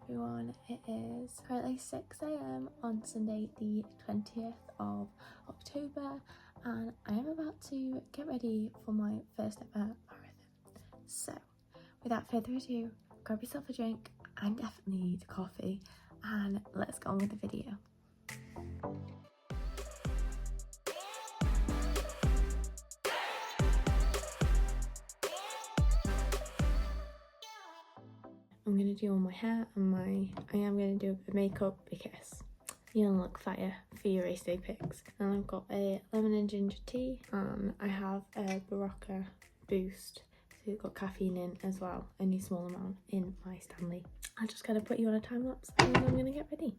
everyone, it is currently 6 a.m. on Sunday the 20th of October and I am about to get ready for my first ever marathon. So without further ado, grab yourself a drink and definitely need coffee and let's get on with the video. I'm going to do all my hair and I am going to do a bit of makeup because you don't look fire for your race day pics. And I've got a lemon and ginger tea and I have a Barocca boost. So it's got caffeine in as well, only a small amount in my Stanley. I'll just kind of put you on a time lapse and then I'm going to get ready.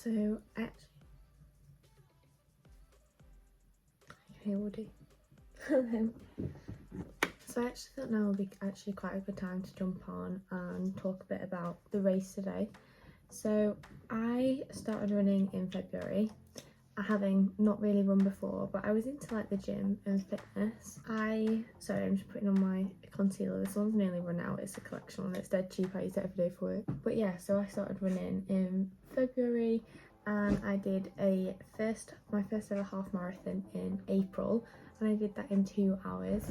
So I actually thought now would be actually quite a good time to jump on and talk a bit about the race today. So I started running in February, having not really run before, but I was into like the gym and fitness. Sorry, I'm just putting on my concealer. This one's nearly run out. It's a collection one. It's dead cheap. I use it every day for work. But yeah, so I started running in February and I did my first ever half marathon in April. And I did that in 2 hours,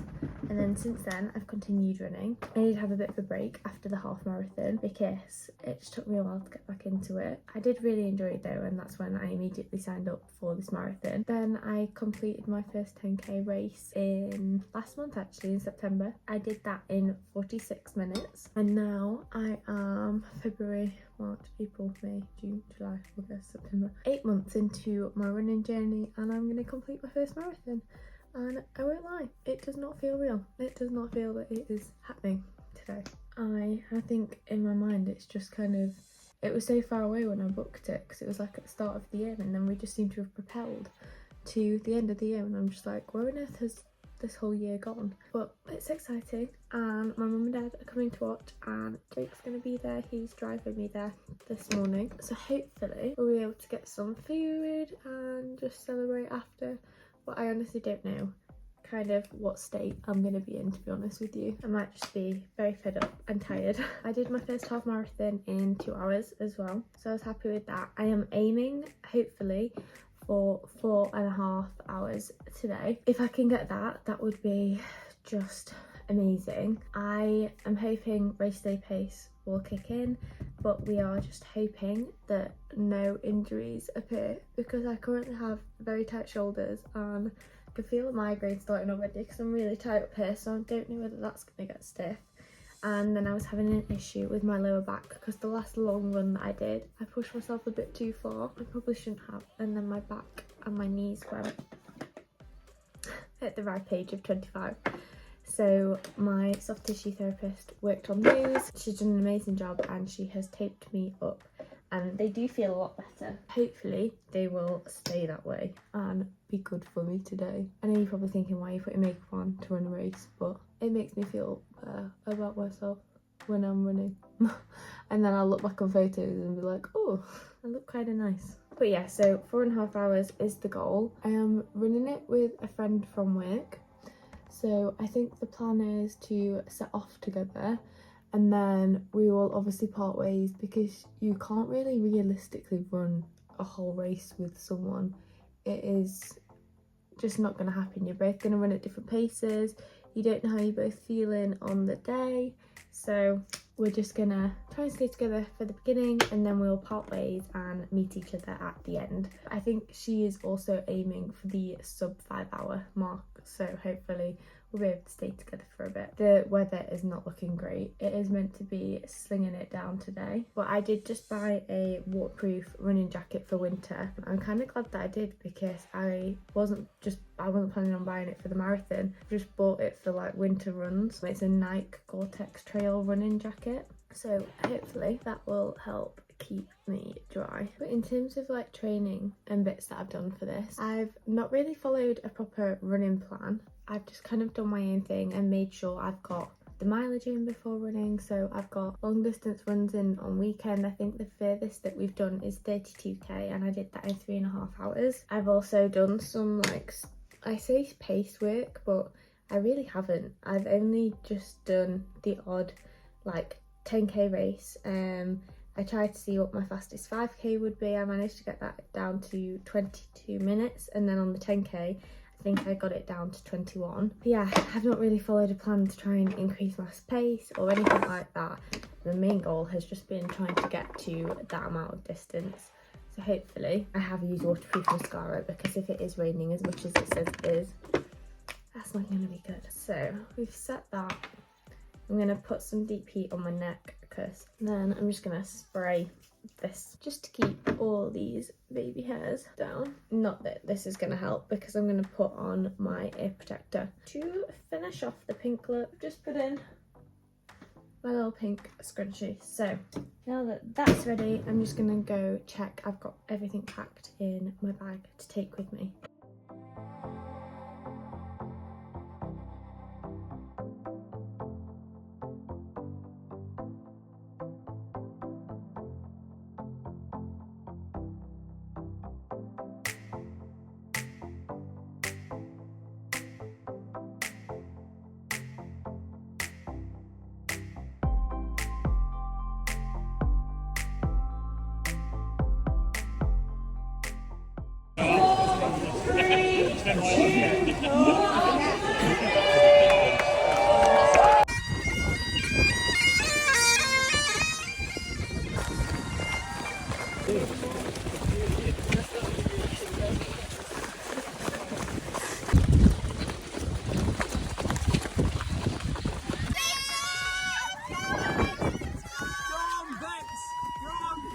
and then since then I've continued running. I did have a bit of a break after the half marathon because it just took me a while to get back into it. I did really enjoy it though, and that's when I immediately signed up for this marathon. Then I completed my first 10k race in last month, actually in September. I did that in 46 minutes and now I am February, March, April, May, June, July, August, September, 8 months into my running journey and I'm going to complete my first marathon. And I won't lie, it does not feel real. It does not feel that it is happening today. I think in my mind it's just kind of, it was so far away when I booked it because it was like at the start of the year and then we just seem to have propelled to the end of the year and I'm just like, where on earth has this whole year gone? But it's exciting and my mum and dad are coming to watch and Jake's going to be there. He's driving me there this morning. So hopefully we'll be able to get some food and just celebrate after. But I honestly don't know kind of what state I'm going to be in, to be honest with you. I might just be very fed up and tired. I did my first half marathon in 2 hours as well, so I was happy with that. I am aiming, hopefully, for 4.5 hours today. If I can get that, that would be just amazing. I am hoping race day pace will kick in, but we are just hoping that no injuries appear because I currently have very tight shoulders and I can feel a migraine starting already because I'm really tight up here, so I don't know whether that's going to get stiff. And then I was having an issue with my lower back because the last long run that I did, I pushed myself a bit too far. I probably shouldn't have, and then my back and my knees went at the ripe age of 25. So my soft tissue therapist worked on those. She's done an amazing job and she has taped me up and they do feel a lot better. Hopefully they will stay that way and be good for me today. I know you're probably thinking, why are you putting makeup on to run a race? But it makes me feel better about myself when I'm running. And then I'll look back on photos and be like, oh, I look kind of nice. But yeah, so 4.5 hours is the goal. I am running it with a friend from work. So I think the plan is to set off together and then we will obviously part ways because you can't really realistically run a whole race with someone. It is just not going to happen. You're both going to run at different paces. You don't know how you're both feeling on the day. So we're just going to try and stay together for the beginning and then we'll part ways and meet each other at the end. I think she is also aiming for the sub 5 hour mark. So hopefully we'll be able to stay together for a bit. The weather is not looking great. It is meant to be slinging it down today. But I did just buy a waterproof running jacket for winter. I'm kind of glad that I did because I wasn't planning on buying it for the marathon. I just bought it for like winter runs. It's a Nike Gore-Tex trail running jacket. So hopefully that will help keep me dry. But in terms of like training and bits that I've done for this, I've not really followed a proper running plan. I've just kind of done my own thing and made sure I've got the mileage in before running. So I've got long distance runs in on weekend. I think the furthest that we've done is 32k, and I did that in 3.5 hours. I've also done some, like, I say pace work, but I really haven't. I've only just done the odd like 10k race. I tried to see what my fastest 5k would be. I managed to get that down to 22 minutes, and then on the 10k I think I got it down to 21. But yeah, I've not really followed a plan to try and increase my pace or anything like that. The main goal has just been trying to get to that amount of distance. So hopefully, I have used waterproof mascara, because if it is raining as much as it says it is, that's not going to be good. So we've set that. I'm going to put some deep heat on my neck, because then I'm just going to spray this just to keep all these baby hairs down. Not that this is going to help, because I'm going to put on my ear protector to finish off the pink look. I've just put in my little pink scrunchie. So now that that's ready, I'm just gonna go check I've got everything packed in my bag to take with me.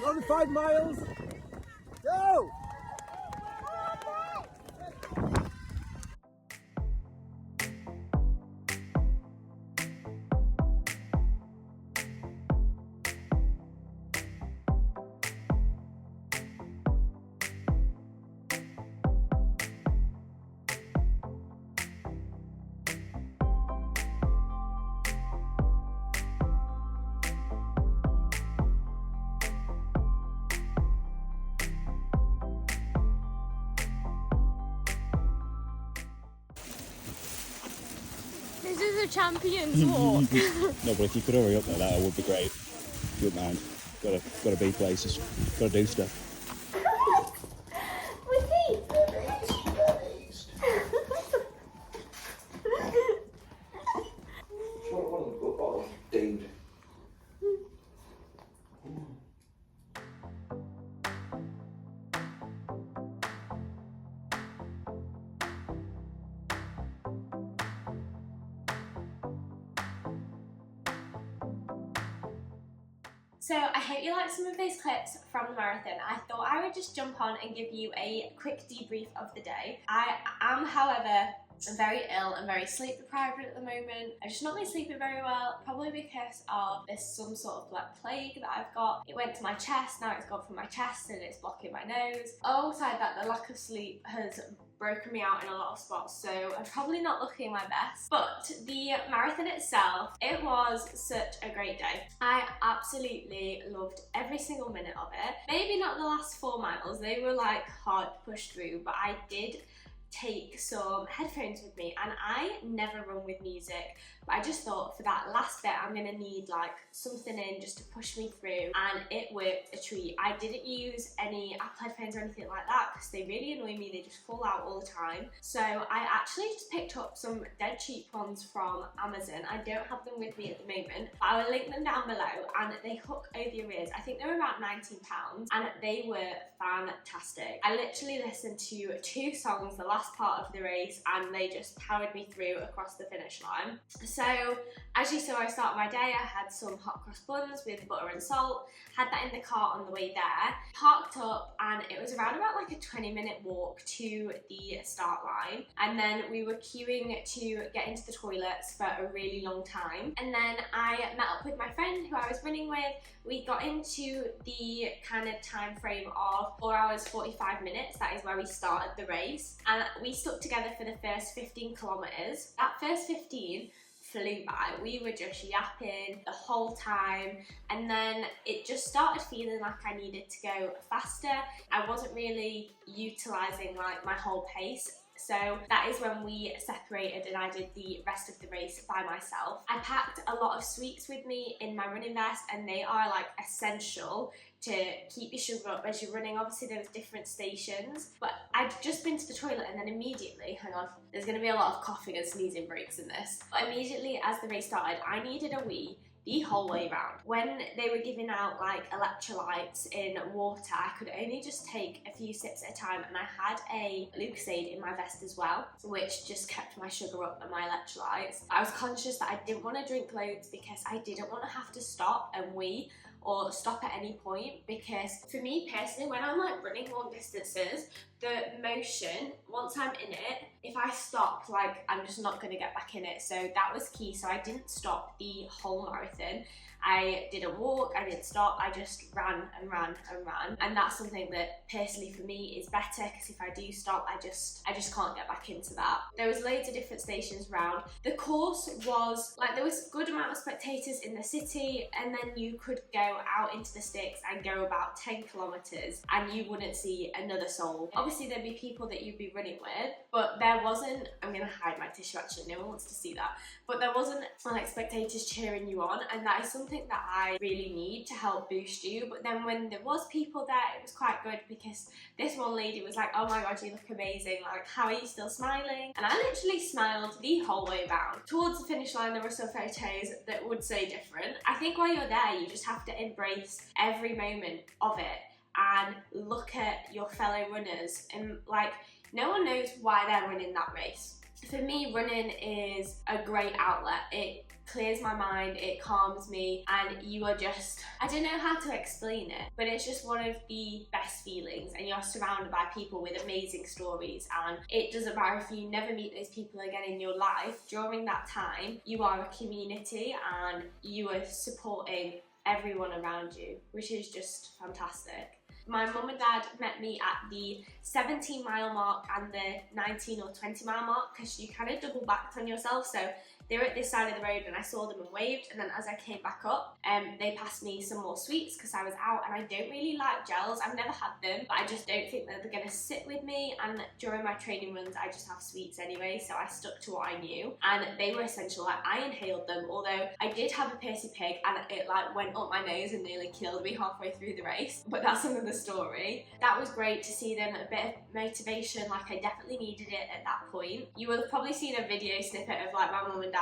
On 5 miles. Go! This is a champion's walk. No, but if you could hurry up like that, would be great. Good man. Gotta be places. Gotta do stuff. So I hope you liked some of those clips from the marathon. I thought I would just jump on and give you a quick debrief of the day. I am, however, very ill and very sleep deprived at the moment. I've just not been sleeping very well, probably because of some sort of black plague that I've got. It went to my chest, now it's gone from my chest and it's blocking my nose. Alongside that, the lack of sleep has broken me out in a lot of spots, so I'm probably not looking my best. But the marathon itself, it was such a great day. I absolutely loved every single minute of it. Maybe not the last 4 miles, they were like hard to push through, but I did take some headphones with me, and I never run with music, but I just thought for that last bit I'm gonna need like something in just to push me through, and it worked a treat. I didn't use any Apple headphones or anything like that because they really annoy me, they just fall out all the time. So I actually just picked up some dead cheap ones from Amazon. I don't have them with me at the moment, but I will link them down below, and they hook over your ears. I think they were about £19 and they were fantastic. I literally listened to 2 songs the last last part of the race, and they just powered me through across the finish line. So as you saw, I started my day, I had some hot cross buns with butter and salt, had that in the car on the way there, parked up, and it was around about like a 20-minute walk to the start line, and then we were queuing to get into the toilets for a really long time. And then I met up with my friend who I was running with. We got into the kind of time frame of 4 hours 45 minutes. That is where we started the race, and we stuck together for the first 15 kilometers. That first 15 flew by. We were just yapping the whole time, and then it just started feeling like I needed to go faster. I wasn't really utilizing like my whole pace. So that is when we separated and I did the rest of the race by myself. I packed a lot of sweets with me in my running vest, and they are like essential to keep your sugar up as you're running. Obviously there was different stations, but I'd just been to the toilet and then immediately, hang on, there's going to be a lot of coughing and sneezing breaks in this. But immediately as the race started, I needed a wee the whole way round. When they were giving out like electrolytes in water, I could only just take a few sips at a time, and I had a Lucozade in my vest as well, which just kept my sugar up and my electrolytes. I was conscious that I didn't want to drink loads because I didn't want to have to stop and wee or stop at any point, because for me personally, when I'm like running long distances, the motion, once I'm in it, if I stop, like I'm just not going to get back in it. So that was key. So I didn't stop the whole marathon. I didn't walk, I didn't stop, I just ran and ran and ran. And that's something that personally for me is better, because if I do stop, I just can't get back into that. There was loads of different stations around. The course was like, there was a good amount of spectators in the city, and then you could go out into the sticks and go about 10 kilometers and you wouldn't see another soul. Obviously there'd be people that you'd be running with, but there wasn't, I'm gonna hide my tissue actually, no one wants to see that, but there wasn't like spectators cheering you on, and that is something that I really need to help boost you. But then when there was people there, it was quite good, because this one lady was like, oh my god, you look amazing, like how are you still smiling? And I literally smiled the whole way round. Towards the finish line there were some photos that would say different. I think while you're there you just have to embrace every moment of it and look at your fellow runners, and like no one knows why they're running that race. For me, running is a great outlet. It clears my mind, it calms me, and you are just, I don't know how to explain it, but it's just one of the best feelings, and you're surrounded by people with amazing stories, and it doesn't matter if you never meet those people again in your life. During that time, you are a community and you are supporting everyone around you, which is just fantastic. My mum and dad met me at the 17-mile mark and the 19 or 20-mile mark, because you kind of double backed on yourself. So they were at this side of the road and I saw them and waved, and then as I came back up, they passed me some more sweets because I was out, and I don't really like gels. I've never had them, but I just don't think that they're going to sit with me, and during my training runs I just have sweets anyway, so I stuck to what I knew, and they were essential. Like I inhaled them, although I did have a Percy Pig and it like went up my nose and nearly killed me halfway through the race, but that's another story. That was great to see them, a bit of motivation, like I definitely needed it at that point. You will have probably seen a video snippet of like my mum and dad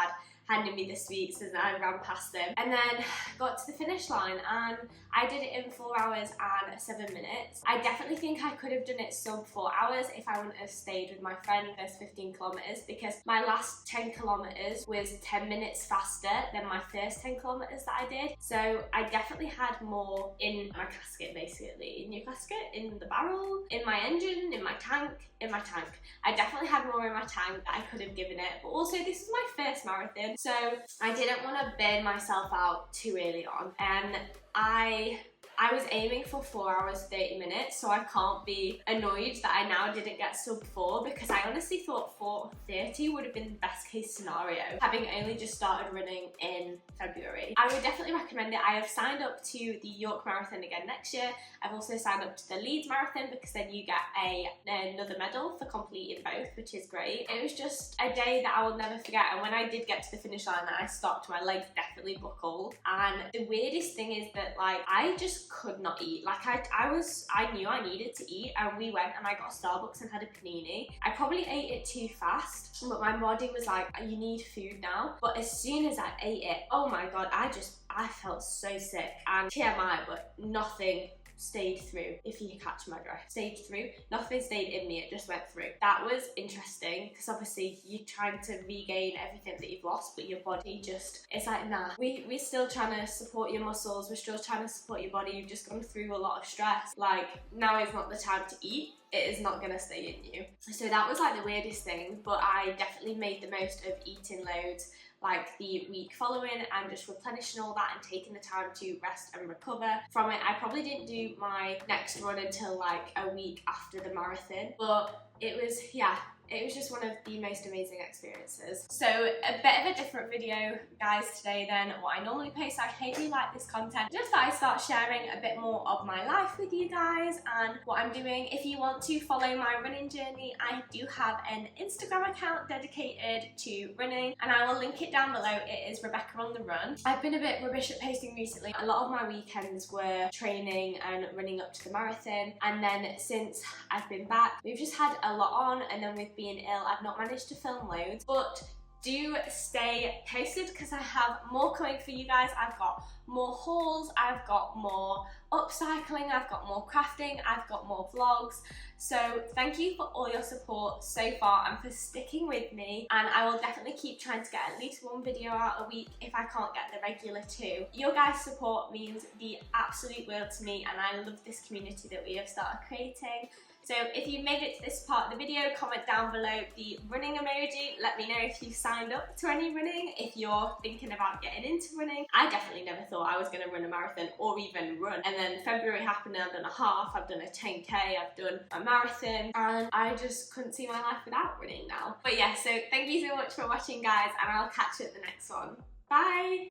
handing me the sweets as I ran past them, and then got to the finish line, and I did it in 4 hours and 7 minutes. I definitely think I could have done it sub 4 hours if I wouldn't have stayed with my friend those 15 kilometers, because my last 10 kilometers was 10 minutes faster than my first 10 kilometers that I did. So I definitely had more in my casket, basically. In your casket, in the barrel, in my engine, in my tank, in my tank. I definitely had more in my tank that I could have given it, but also this is my first marathon, so I didn't want to burn myself out too early on, and I was aiming for 4 hours 30 minutes, so I can't be annoyed that I now didn't get sub 4, because I honestly thought 4:30 would have been the best case scenario, having only just started running in February. I would definitely recommend it. I have signed up to the York Marathon again next year. I've also signed up to the Leeds Marathon, because then you get another medal for completing both, which is great. It was just a day that I will never forget, and when I did get to the finish line and I stopped, my legs definitely buckled. And the weirdest thing is that like I just could not eat. Like I knew I needed to eat, and we went and I got a Starbucks and had a panini. I probably ate it too fast, but my body was like, you need food now. But as soon as I ate it, oh my god, I felt so sick, and TMI, but nothing stayed through, if you catch my drift. Stayed through. Nothing stayed in me, it just went through. That was interesting because obviously you're trying to regain everything that you've lost, but your body just, it's like, nah, we're still trying to support your muscles, we're still trying to support your body, you've just gone through a lot of stress. Like, now is not the time to eat. It is not gonna stay in you. So that was like the weirdest thing, but I definitely made the most of eating loads like the week following and just replenishing all that and taking the time to rest and recover from it. I probably didn't do my next run until like a week after the marathon, but it was, yeah, it was just one of the most amazing experiences. So a bit of a different video, guys, today than what I normally post. I hope you like this content. Just that I start sharing a bit more of my life with you guys and what I'm doing. If you want to follow my running journey, I do have an Instagram account dedicated to running and I will link it down below. It is Rebecca on the Run. I've been a bit rubbish at posting recently. A lot of my weekends were training and running up to the marathon, and then since I've been back, we've just had a lot on, and then with being ill, I've not managed to film loads, but do stay posted because I have more coming for you guys. I've got more hauls, I've got more upcycling, I've got more crafting, I've got more vlogs. So thank you for all your support so far and for sticking with me, and I will definitely keep trying to get at least one video out a week if I can't get the regular 2. Your guys' support means the absolute world to me, and I love this community that we have started creating. So if you made it to this part of the video, comment down below the running emoji. Let me know if you signed up to any running, if you're thinking about getting into running. I definitely never thought I was going to run a marathon or even run. And then February happened and I've done a half, I've done a 10k, I've done a marathon, and I just couldn't see my life without running now. But yeah, so thank you so much for watching, guys, and I'll catch you at the next one. Bye!